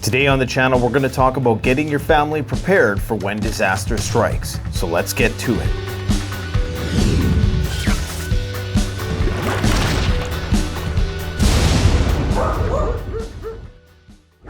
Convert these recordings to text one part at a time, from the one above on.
Today on the channel, we're going to talk about getting your family prepared for when disaster strikes. So let's get to it.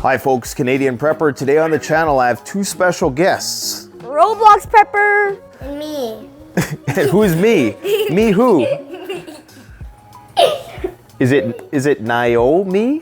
Hi folks, Canadian Prepper. Today on the channel, I have two special guests. Roblox Prepper. And me. And who's me? Me who? Is it Naomi?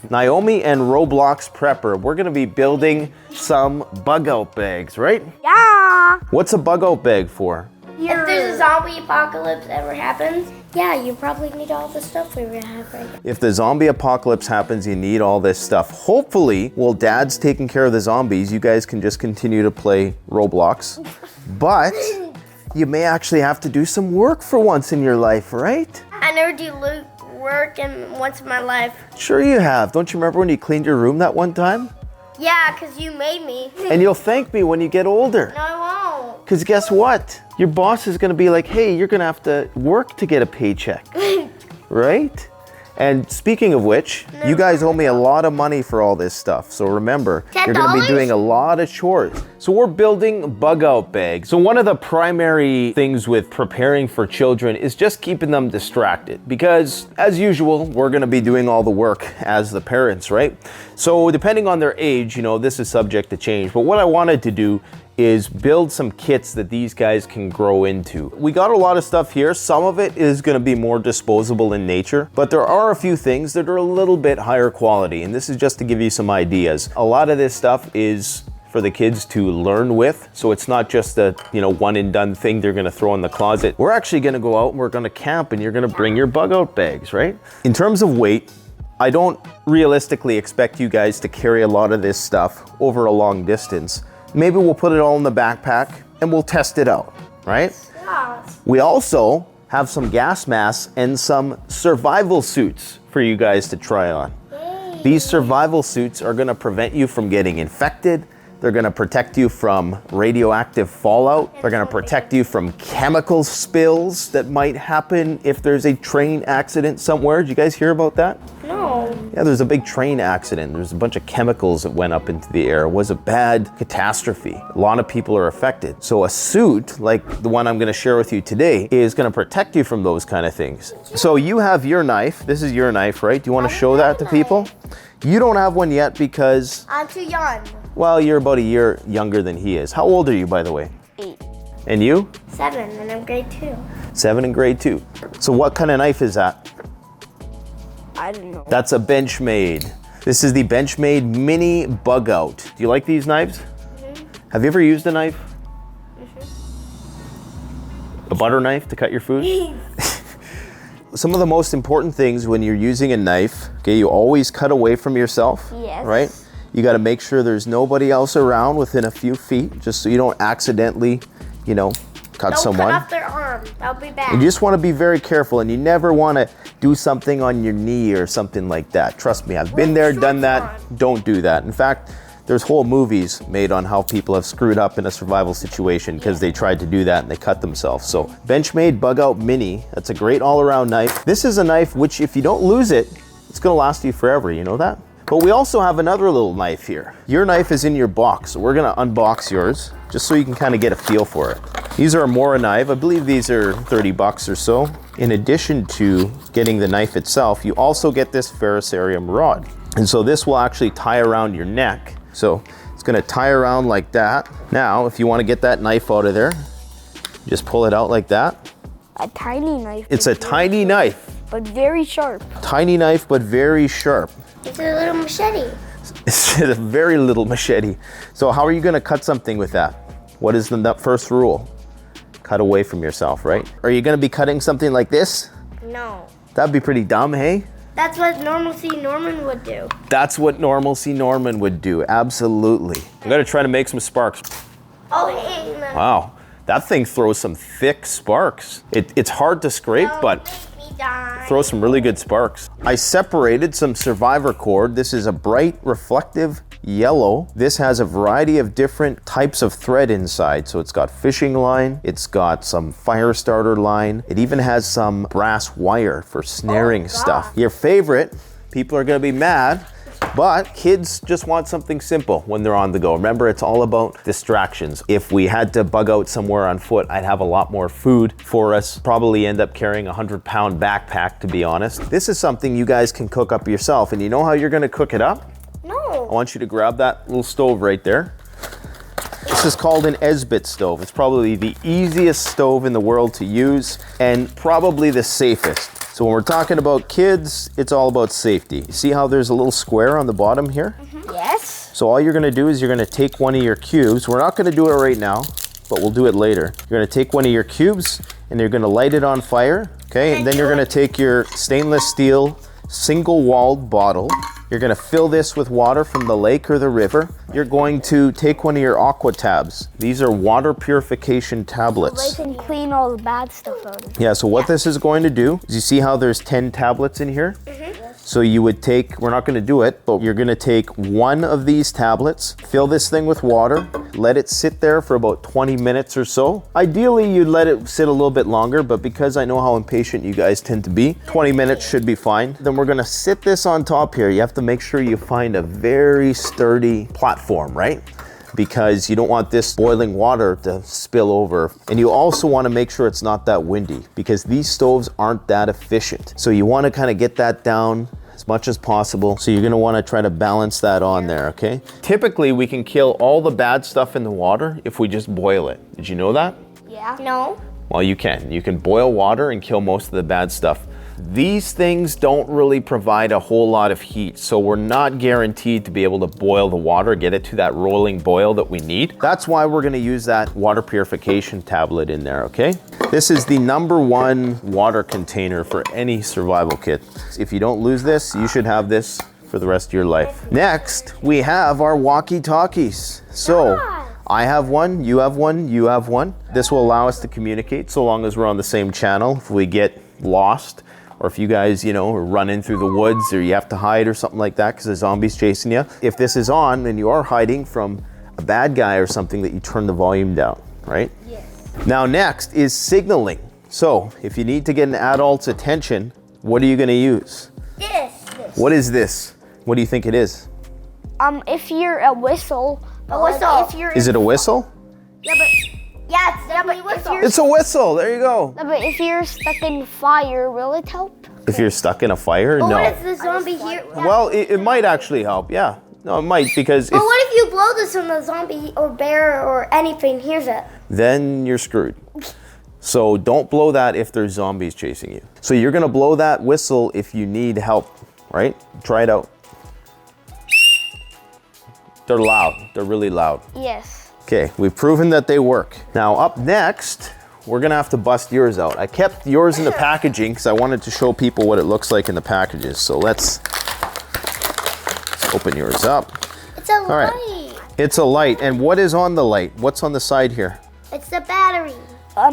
Naomi and Roblox Prepper. We're gonna be building some bug-out bags, right? Yeah. What's a bug-out bag for? If there's a zombie apocalypse ever happens, yeah, you probably need all the stuff we have right now. If the zombie apocalypse happens, you need all this stuff. Hopefully, while Dad's taking care of the zombies, you guys can just continue to play Roblox. But you may actually have to do some work for once in your life, right? I never do work once in my life. Sure you have. Don't you remember when you cleaned your room that one time? Yeah, because you made me. And you'll thank me when you get older. No, I won't. Because guess what? Your boss is going to be like, hey, you're going to have to work to get a paycheck. Right? And speaking of which, you guys owe me a lot of money for all this stuff. So remember, you're going to be doing a lot of chores. So we're building bug-out bags. So one of the primary things with preparing for children is just keeping them distracted. Because as usual, we're going to be doing all the work as the parents, right? So depending on their age, you know, this is subject to change. But what I wanted to do is build some kits that these guys can grow into. We got a lot of stuff here. Some of it is gonna be more disposable in nature, but there are a few things that are a little bit higher quality, and this is just to give you some ideas. A lot of this stuff is for the kids to learn with, so it's not just a, you know, one and done thing they're gonna throw in the closet. We're actually gonna go out and we're gonna camp, and you're gonna bring your bug out bags, right? In terms of weight, I don't realistically expect you guys to carry a lot of this stuff over a long distance. Maybe we'll put it all in the backpack and we'll test it out, right? Yes. We also have some gas masks and some survival suits for you guys to try on. Yay. These survival suits are gonna prevent you from getting infected. They're gonna protect you from radioactive fallout. They're gonna protect you from chemical spills that might happen if there's a train accident somewhere. Did you guys hear about that? No. Yeah, there's a big train accident. There's a bunch of chemicals that went up into the air. It was a bad catastrophe. A lot of people are affected. So a suit, like the one I'm gonna share with you today, is gonna protect you from those kind of things. So you have your knife. This is your knife, right? Do you wanna show that to people? You don't have one yet because... I'm too young. Well, you're about a year younger than he is. How old are you, by the way? 8. And you? 7, and I'm grade 2. 7 in grade 2. So what kind of knife is that? I don't know. That's a Benchmade. This is the Benchmade Mini Bug Out. Do you like these knives? Mm-hmm. Have you ever used a knife? Mm-hmm. A butter knife to cut your food? Some of the most important things when you're using a knife, okay, you always cut away from yourself, yes. Right? You gotta make sure there's nobody else around within a few feet, just so you don't accidentally, you know, cut someone. Don't cut off their arm, that would be bad. You just wanna be very careful, and you never wanna do something on your knee or something like that. Trust me, I've been there, done that. Don't do that. In fact, there's whole movies made on how people have screwed up in a survival situation because they tried to do that and they cut themselves. So Benchmade Bug Out Mini, that's a great all-around knife. This is a knife which, if you don't lose it, it's gonna last you forever, you know that? But we also have another little knife here. Your knife is in your box, so we're gonna unbox yours just so you can kind of get a feel for it. These are a Morakniv. I believe these are 30 bucks or so. In addition to getting the knife itself, you also get this ferrocerium rod. And so this will actually tie around your neck. So it's gonna tie around like that. Now, if you wanna get that knife out of there, just pull it out like that. A tiny knife. It's a tiny knife. But very sharp. Tiny knife, but very sharp. It's a little machete. It's a very little machete. So how are you gonna cut something with that? What is the first rule? Cut away from yourself, right? Are you gonna be cutting something like this? No. That'd be pretty dumb, hey? That's what Normalcy Norman would do. That's what Normalcy Norman would do, absolutely. I'm gonna try to make some sparks. Oh, hey. Wow, that thing throws some thick sparks. It's hard to scrape, but throw some really good sparks. I separated some survivor cord. This is a bright reflective yellow. This has a variety of different types of thread inside. So it's got fishing line, it's got some Firestarter line, it even has some brass wire for snaring stuff. Your favorite, people are gonna be mad, But kids just want something simple when they're on the go. Remember, it's all about distractions. If we had to bug out somewhere on foot, I'd have a lot more food for us. Probably end up carrying a 100-pound backpack, to be honest. This is something you guys can cook up yourself. And you know how you're gonna cook it up? No. I want you to grab that little stove right there. This is called an Esbit stove. It's probably the easiest stove in the world to use and probably the safest. So when we're talking about kids, it's all about safety. You see how there's a little square on the bottom here? Yes. So all you're gonna do is you're gonna take one of your cubes. We're not gonna do it right now, but we'll do it later. You're gonna take one of your cubes and you're gonna light it on fire, okay? And then you're gonna take your stainless steel single-walled bottle. You're gonna fill this with water from the lake or the river. You're going to take one of your aqua tabs. These are water purification tablets. They can clean all the bad stuff out of it. Yeah, so what this is going to do is you see how there's 10 tablets in here? So you would take, we're not gonna do it, but you're gonna take one of these tablets, fill this thing with water, let it sit there for about 20 minutes or so. Ideally, you'd let it sit a little bit longer, but because I know how impatient you guys tend to be, 20 minutes should be fine. Then we're gonna sit this on top here. You have to make sure you find a very sturdy platform, right? Because you don't want this boiling water to spill over. And you also want to make sure it's not that windy because these stoves aren't that efficient. So you want to kind of get that down as much as possible. So you're going to want to try to balance that on there, okay? Typically, we can kill all the bad stuff in the water if we just boil it. Did you know that? Yeah. No. Well, you can. You can boil water and kill most of the bad stuff. These things don't really provide a whole lot of heat, so we're not guaranteed to be able to boil the water, get it to that rolling boil that we need. That's why we're gonna use that water purification tablet in there, okay? This is the #1 water container for any survival kit. If you don't lose this, you should have this for the rest of your life. Next, we have our walkie-talkies. So, I have one, you have one, you have one. This will allow us to communicate so long as we're on the same channel. If we get lost, or if you guys, you know, are running through the woods or you have to hide or something like that because the zombie's chasing you. If this is on and you are hiding from a bad guy or something, that you turn the volume down, right? Yes. Now next is signaling. So if you need to get an adult's attention, what are you gonna use? This. What is this? What do you think it is? If you're a whistle. A whistle. If you're Is it a whistle? Yeah, but yeah, it's definitely a whistle. It's a whistle, there you go. No, but if you're stuck in fire, will it help? If you're stuck in a fire, no. What if the zombie here? Well, it might actually help, yeah. No, it might, because But what if you blow this and the zombie or bear or anything hears it? Then you're screwed. So don't blow that if there's zombies chasing you. So you're gonna blow that whistle if you need help, right? Try it out. They're loud, they're really loud. Yes. Okay, we've proven that they work. Now up next, we're gonna have to bust yours out. I kept yours in the packaging because I wanted to show people what it looks like in the packages. So let's open yours up. It's a light. Right. It's a light, and what is on the light? What's on the side here? It's the battery.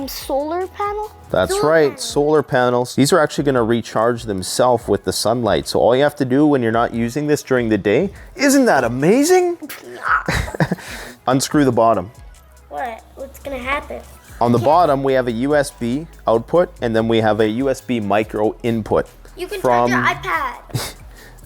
Solar panel? That's right, solar panels. These are actually gonna recharge themselves with the sunlight. So all you have to do when you're not using this during the day, isn't that amazing? Unscrew the bottom. What? What's gonna happen? On the bottom, we have a USB output, and then we have a USB micro input. You can charge your iPad.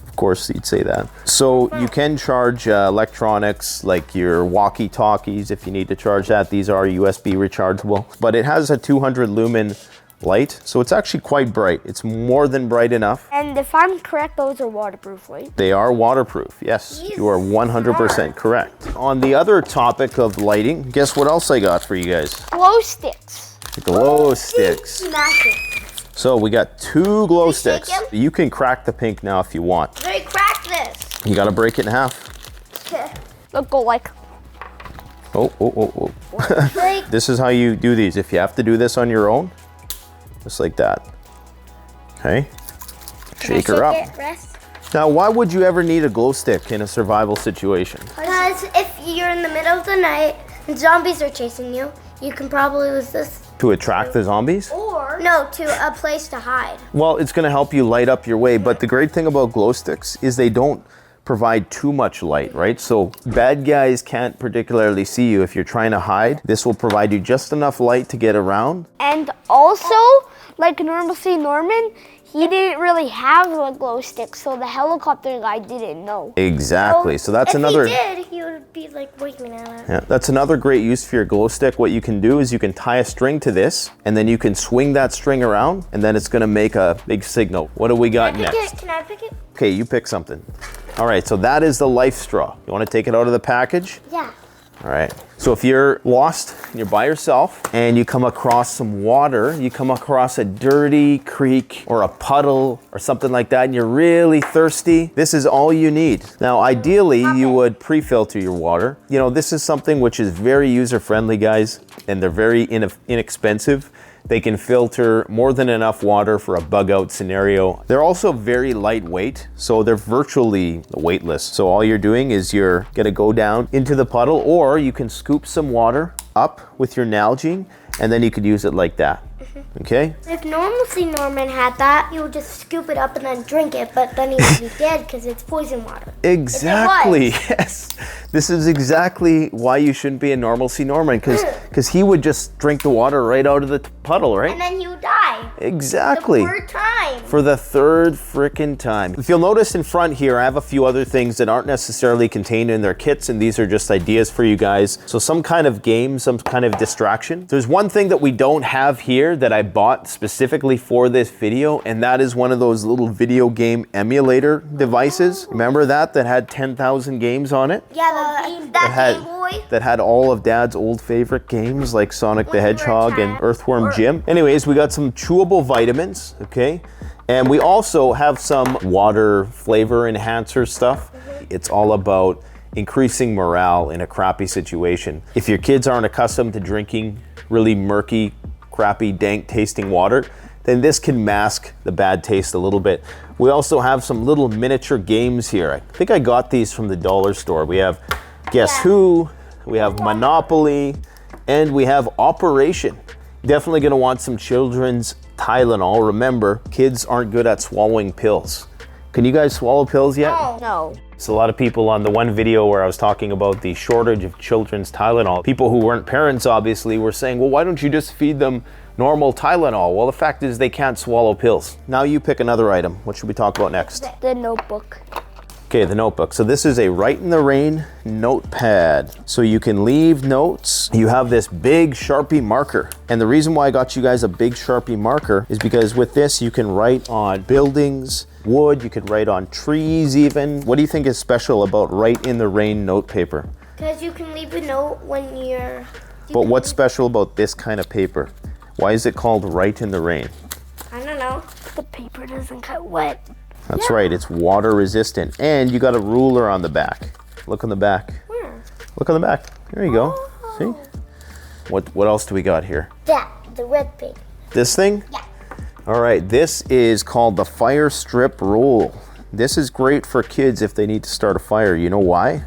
Of course, you'd say that. So you can charge electronics like your walkie-talkies if you need to charge that. These are USB rechargeable, but it has a 200 lumen light, so it's actually quite bright. It's more than bright enough. And if I'm correct, those are waterproof, right? They are waterproof, yes. You are 100% correct. On the other topic of lighting, guess what else I got for you guys? Glow sticks. Glow sticks. Smash it. So we got 2 glow shake sticks. them? You can crack the pink now if you want. Let me crack this. You gotta break it in half. Look, go like. Oh. Like, This is how you do these. If you have to do this on your own, just like that. Okay. Shake her up. Rest. Now, why would you ever need a glow stick in a survival situation? Because if you're in the middle of the night and zombies are chasing you, you can probably use this. To attract the zombies? Or no, to a place to hide. Well, it's gonna help you light up your way, but the great thing about glow sticks is they don't provide too much light, right? So bad guys can't particularly see you if you're trying to hide. This will provide you just enough light to get around. And also, like normalcy Norman, he didn't really have a glow stick, so the helicopter guy didn't know. Exactly. So that's another. If he did, he would be like working at it. Yeah, that's another great use for your glow stick. What you can do is you can tie a string to this, and then you can swing that string around, and then it's going to make a big signal. What do we got next? Can I pick it? Okay, you pick something. All right, so that is the life straw. You want to take it out of the package? Yeah. All right. So if you're lost and you're by yourself and you come across some water, you come across a dirty creek or a puddle or something like that, and you're really thirsty, this is all you need. Now, ideally, you would pre-filter your water. You know, this is something which is very user-friendly, guys, and they're very inexpensive. They can filter more than enough water for a bug out scenario. They're also very lightweight, so they're virtually weightless. So all you're doing is you're gonna go down into the puddle, or you can scoop some water up with your Nalgene, and then you could use it like that. Okay? If Normalcy Norman had that, he would just scoop it up and then drink it, but then he would be dead because it's poison water. Exactly, yes. This is exactly why you shouldn't be a Normalcy Norman, because he would just drink the water right out of the puddle, right? And then he would die. Exactly. The third time. For the third frickin' time. If you'll notice in front here, I have a few other things that aren't necessarily contained in their kits, and these are just ideas for you guys. So some kind of game, some kind of distraction. There's one thing that we don't have here that I bought specifically for this video, and that is one of those little video game emulator devices. Remember that had 10,000 games on it? Yeah, that Game Boy. That had all of Dad's old favorite games like Sonic the Hedgehog and Earthworm Jim. Anyways, we got some chewable vitamins, okay? And we also have some water flavor enhancer stuff. It's all about increasing morale in a crappy situation. If your kids aren't accustomed to drinking really murky, crappy, dank tasting water, then this can mask the bad taste a little bit. We also have some little miniature games here. I think I got these from the dollar store. We have Guess Who, we have Monopoly, and we have Operation. Definitely gonna want some children's Tylenol. Remember, kids aren't good at swallowing pills. Can you guys swallow pills yet? No. So a lot of people on the one video where I was talking about the shortage of children's Tylenol, people who weren't parents obviously were saying, well, why don't you just feed them normal Tylenol? Well, the fact is they can't swallow pills. Now you pick another item. What should we talk about next? The notebook. Okay, the notebook. So this is a Write in the Rain notepad. So you can leave notes. You have this big Sharpie marker. And the reason why I got you guys a big Sharpie marker is because with this you can write on buildings, wood, you could write on trees even. What do you think is special about Write in the Rain notepaper? Because you can leave a note when you're... But what's special about this kind of paper? Why is it called Write in the Rain? I don't know. The paper doesn't get wet. That's right, it's water resistant. And you got a ruler on the back. Look on the back. Where? Look on the back. There you go. See? What else do we got here? That, the red thing. This thing? Yeah. All right, this is called the Fire Strip Roll. This is great for kids if they need to start a fire. You know why?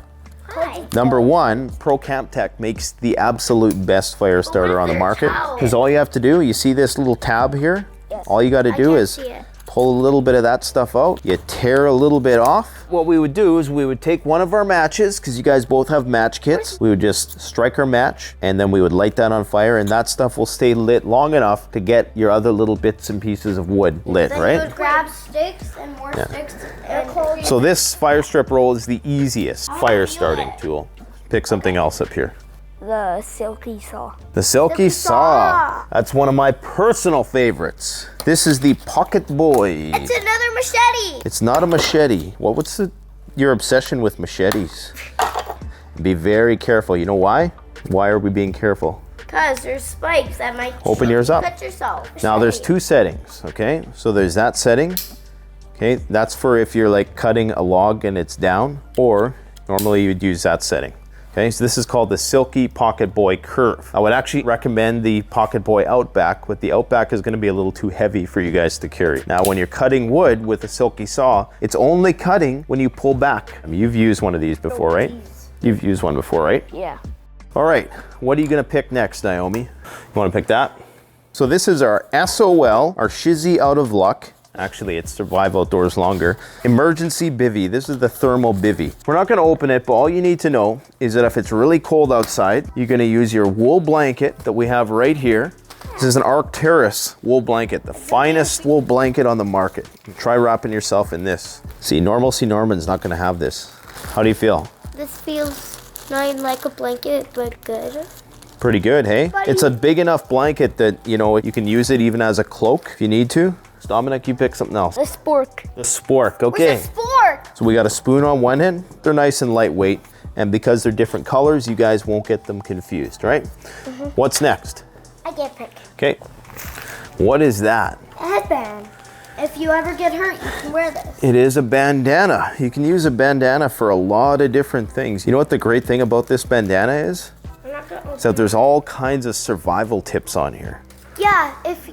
Hi. Number one, Procamptek makes the absolute best fire starter on the market. Because all you have to do, you see this little tab here? Yes. All you got to do can't is see it. pull a little bit of that stuff out. You tear a little bit off. What we would do is we would take one of our matches, because you guys both have match kits. We would just strike our match, and then we would light that on fire, and that stuff will stay lit long enough to get your other little bits and pieces of wood lit, Then right? you would grab sticks and more sticks and... So this fire strip roll is the easiest fire starting tool. Pick something else up here. The Silky Saw. The Silky Saw. That's one of my personal favorites. This is the Pocket Boy. It's another machete. It's not a machete. What's your obsession with machetes? Be very careful. You know why? Why are we being careful? Because there's spikes that might... Open yours up. Cut yourself. Now there's two settings, okay? So there's that setting. Okay, that's for if you're like cutting a log and it's down, or normally you'd use that setting. Okay, so this is called the Silky Pocket Boy Curve. I would actually recommend the Pocket Boy Outback, but the Outback is gonna be a little too heavy for you guys to carry. Now, when you're cutting wood with a Silky Saw, it's only cutting when you pull back. I mean, you've used one of these before, right? You've used one before, right? Yeah. All right, what are you gonna pick next, Naomi? You wanna pick that? So this is our SOL, our Shizzy Out of Luck Actually, it's survive outdoors longer. Emergency bivvy. This is the thermal bivvy. We're not gonna open it, but all you need to know is that if it's really cold outside, you're gonna use your wool blanket that we have right here. This is an Arcturus wool blanket, the finest wool blanket on the market. Try wrapping yourself in this. See, Norman's not gonna have this. How do you feel? This feels not even like a blanket, but good. Pretty good, hey? It's a big enough blanket that, you know, you can use it even as a cloak if you need to. So Dominic, you pick something else. The spork. The spork, okay. What's a spork? So we got a spoon on one end. They're nice and lightweight. And because they're different colors, you guys won't get them confused, right? What's next? I get pick. Okay. What is that? A headband. If you ever get hurt, you can wear this. It is a bandana. You can use a bandana for a lot of different things. You know what the great thing about this bandana is? I'm not gonna open So there's all kinds of survival tips on here. Yeah, if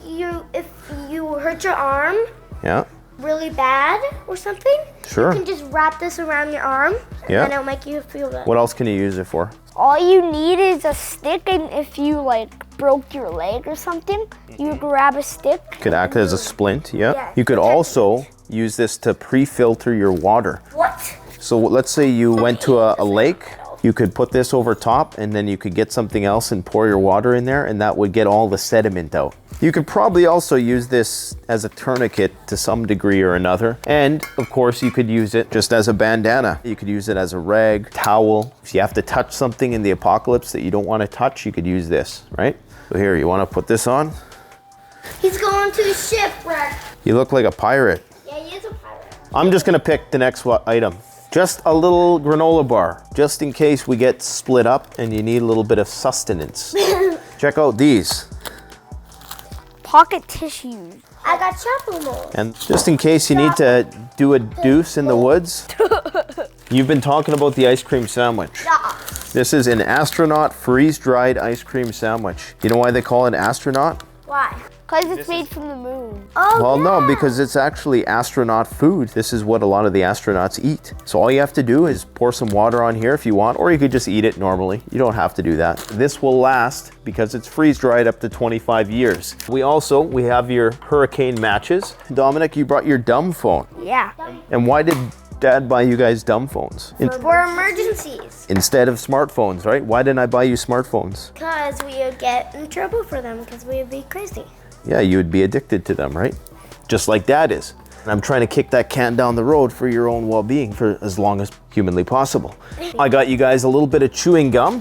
you hurt your arm Yeah. really bad or something, Sure. you can just wrap this around your arm, and Yeah. then it'll make you feel good. What else can you use it for? All you need is a stick, and if you like broke your leg or something, you grab a stick. Could act as a splint, yeah. Yeah, You could protect also use this to pre-filter your water. What? So let's say you went to a lake, you could put this over top and then you could get something else and pour your water in there and that would get all the sediment out. You could probably also use this as a tourniquet to some degree or another. And of course you could use it just as a bandana. You could use it as a rag, towel. If you have to touch something in the apocalypse that you don't want to touch, you could use this, right? So here, you want to put this on? He's going to the shipwreck. You look like a pirate. Yeah, he is a pirate. I'm just gonna pick the next item. Just a little granola bar, just in case we get split up and you need a little bit of sustenance. Check out these. Pocket tissue. I got chocolate mold. And just in case you need to do a deuce in the woods, you've been talking about the ice cream sandwich. Yeah. This is an astronaut freeze-dried ice cream sandwich. You know why they call it astronaut? Why? Because it's made from the moon. Oh, Well, yeah. no, because it's actually astronaut food. This is what a lot of the astronauts eat. So all you have to do is pour some water on here if you want, or you could just eat it normally. You don't have to do that. This will last, because it's freeze-dried, up to 25 years. We have your hurricane matches. Dominic, you brought your dumb phone. Yeah. And why did Dad buy you guys dumb phones For emergencies. instead of smartphones, right? Why didn't I buy you smartphones? Because we would get in trouble for them because we would be crazy. Yeah, you would be addicted to them, right? Just like Dad is. And I'm trying to kick that can down the road for your own well-being for as long as humanly possible. I got you guys a little bit of chewing gum,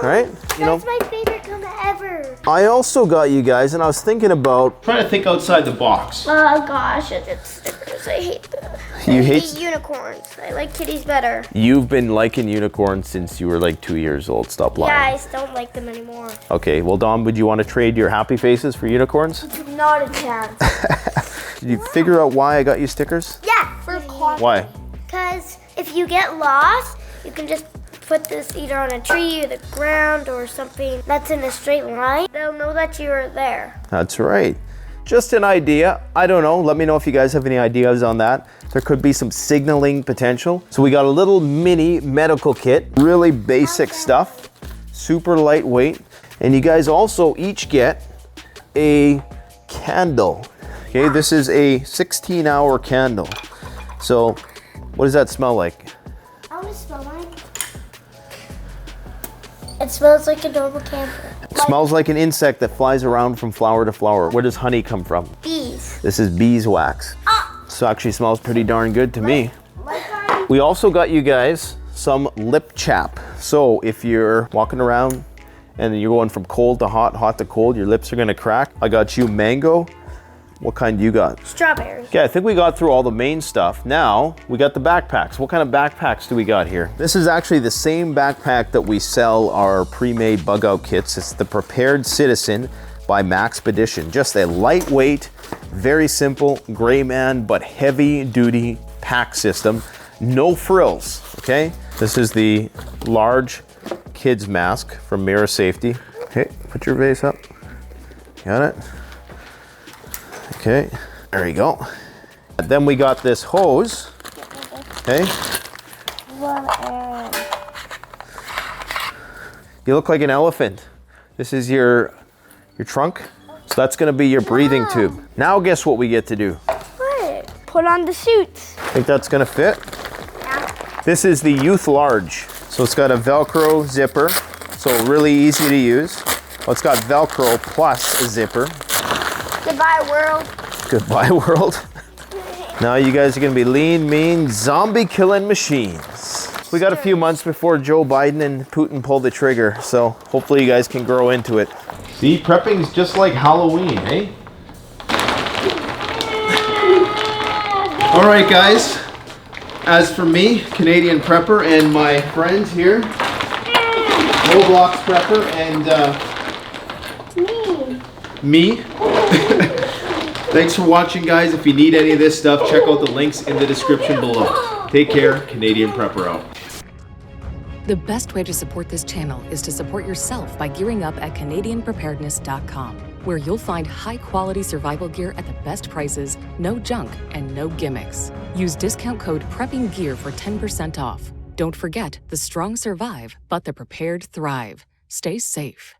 right? You know, That's my favorite gum ever. I also got you guys, and I was thinking about trying to think outside the box. Oh gosh, it's stickers. I hate them. You I hate unicorns. I like kitties better. You've been liking unicorns since you were like 2 years old. Stop lying. Yeah, I just don't like them anymore. Okay, well, Dom, would you want to trade your happy faces for unicorns? Not a chance. Did you figure out why I got you stickers? Yeah, for Why? Because if you get lost, you can just put this either on a tree or the ground or something that's in a straight line. They'll know that you are there. That's right. Just an idea. I don't know. Let me know if you guys have any ideas on that. There could be some signaling potential. So we got a little mini medical kit, really basic stuff, super lightweight. And you guys also each get a candle. Okay, this is a 16-hour candle. So what does that smell like? I want to smell mine. It smells like a normal candle. It smells like an insect that flies around from flower to flower. Where does honey come from? Bees. This is beeswax. So actually smells pretty darn good to me. Like I We also got you guys some lip chap. So if you're walking around and you're going from cold to hot, hot to cold, your lips are gonna crack. I got you mango. What kind you got? strawberries. Okay, I think we got through all the main stuff. Now we got the backpacks. What kind of backpacks do we got here? This is actually the same backpack that we sell our pre-made bug out kits. It's the Prepared Citizen by Maxpedition. Just a lightweight, very simple gray man, but heavy duty pack system. No frills, okay? This is the large kids mask from Mirror Safety. Okay, put your vase up. Got it? Okay, there you go. And then we got this hose, okay? You look like an elephant. This is your trunk. So that's gonna be your breathing tube. Now guess what we get to do? What? put on the suits. Think that's gonna fit? Yeah. This is the youth large. So it's got a Velcro zipper, so really easy to use. Well, it's got Velcro plus a zipper. Goodbye, world. Goodbye, world. Now you guys are gonna be lean, mean, zombie killing machines. We got a few months before Joe Biden and Putin pull the trigger, so hopefully you guys can grow into it. See, prepping's just like Halloween, eh? All right, guys. As for me, Canadian prepper, and my friends here, Roblox prepper, and me. Thanks for watching, guys. If you need any of this stuff, check out the links in the description below. Take care. Canadian prepper out. The best way to support this channel is to support yourself by gearing up at CanadianPreparedness.com, where you'll find high-quality survival gear at the best prices, no junk, and no gimmicks. Use discount code PREPPINGGEAR for 10% off. Don't forget, the strong survive, but the prepared thrive. Stay safe.